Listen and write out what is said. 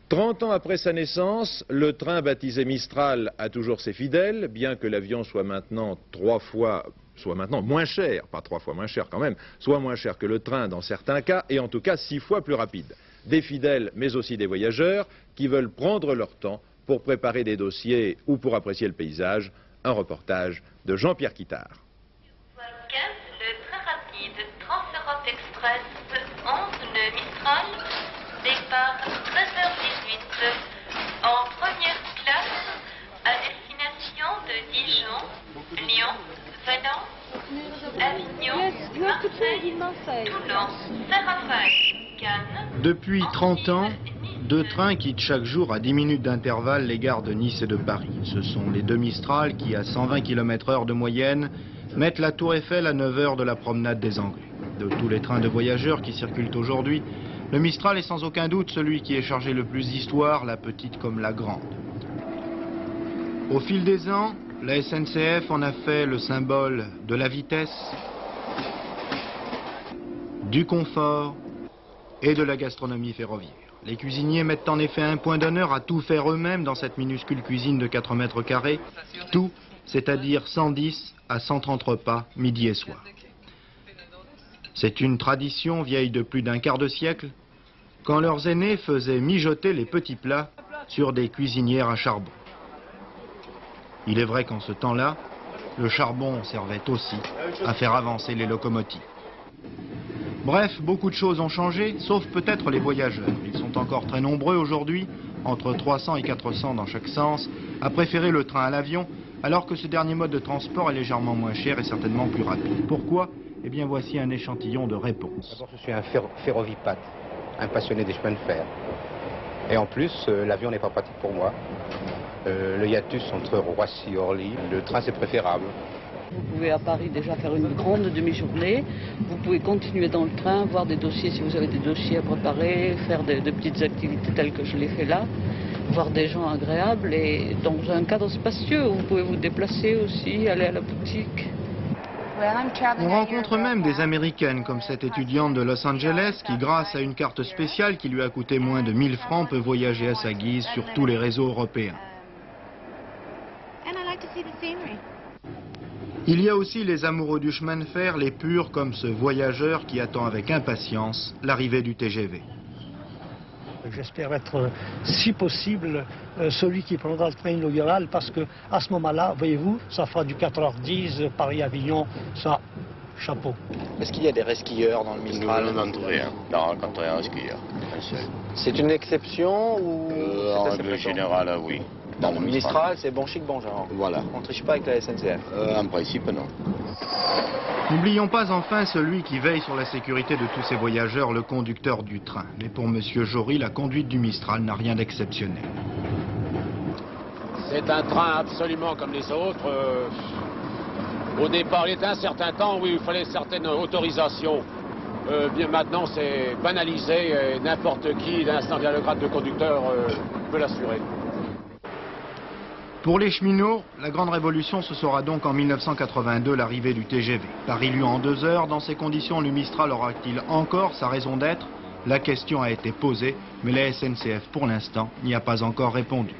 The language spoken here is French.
30 ans après sa naissance, le train baptisé Mistral a toujours ses fidèles, bien que l'avion soit maintenant moins cher, pas 3 fois moins cher quand même, soit moins cher que le train dans certains cas, et en tout cas 6 fois plus rapide. Des fidèles, mais aussi des voyageurs, qui veulent prendre leur temps pour préparer des dossiers ou pour apprécier le paysage. Un reportage de Jean-Pierre Quittard. Le train rapide Transeurope Express 11 le Mistral, départ 13h18 en première classe à destination de Dijon, Lyon, Valence, Avignon, Marseille, Toulon, Saint-Raphaël, Cannes. Depuis 30 ans, 2 trains quittent chaque jour à 10 minutes d'intervalle les gares de Nice et de Paris. Ce sont les deux Mistral qui, à 120 km/h de moyenne, mettent la Tour Eiffel à 9 heures de la promenade des Anglais. De tous les trains de voyageurs qui circulent aujourd'hui, le Mistral est sans aucun doute celui qui est chargé le plus d'histoire, la petite comme la grande. Au fil des ans, la SNCF en a fait le symbole de la vitesse, du confort et de la gastronomie ferroviaire. Les cuisiniers mettent en effet un point d'honneur à tout faire eux-mêmes dans cette minuscule cuisine de 4 mètres carrés. Tout, c'est-à-dire 110 à 130 repas, midi et soir. C'est une tradition vieille de plus d'un quart de siècle, quand leurs aînés faisaient mijoter les petits plats sur des cuisinières à charbon. Il est vrai qu'en ce temps-là, le charbon servait aussi à faire avancer les locomotives. Bref, beaucoup de choses ont changé, sauf peut-être les voyageurs. Ils sont encore très nombreux aujourd'hui, entre 300 et 400 dans chaque sens, à préférer le train à l'avion, alors que ce dernier mode de transport est légèrement moins cher et certainement plus rapide. Pourquoi? Eh bien, voici un échantillon de réponses. D'abord, je suis un ferrovipate, un passionné des chemins de fer. Et en plus, l'avion n'est pas pratique pour moi. Le hiatus entre Roissy et Orly, le train c'est préférable. Vous pouvez à Paris déjà faire une grande demi-journée. Vous pouvez continuer dans le train, voir des dossiers si vous avez des dossiers à préparer, faire de petites activités telles que je l'ai fait là, voir des gens agréables et dans un cadre spacieux où vous pouvez vous déplacer aussi, aller à la boutique. On rencontre même des Américaines comme cette étudiante de Los Angeles qui, grâce à une carte spéciale qui lui a coûté moins de 1000 francs, peut voyager à sa guise sur tous les réseaux européens. Il y a aussi les amoureux du chemin de fer, les purs comme ce voyageur qui attend avec impatience l'arrivée du TGV. J'espère être, si possible, celui qui prendra le train inaugural parce que à ce moment-là, voyez-vous, ça fera du 4h10, Paris-Avignon, ça, chapeau. Est-ce qu'il y a des resquilleurs dans le Mistral? Non, non, quand on est un resquilleur. C'est une exception ou en règle générale, oui. Dans le Mistral, c'est bon chic, bon genre. Voilà. On ne triche pas avec la SNCF. En principe, non. N'oublions pas enfin celui qui veille sur la sécurité de tous ces voyageurs, le conducteur du train. Mais pour M. Jory, la conduite du Mistral n'a rien d'exceptionnel. C'est un train absolument comme les autres. Au départ, il était un certain temps où il fallait certaines autorisations. Bien maintenant, c'est banalisé et n'importe qui, l'instant via le grade de conducteur, peut l'assurer. Pour les cheminots, la grande révolution ce sera donc en 1982 l'arrivée du TGV. Paris-Lyon en 2 heures, dans ces conditions, le Mistral aura-t-il encore sa raison d'être? La question a été posée, mais la SNCF pour l'instant n'y a pas encore répondu.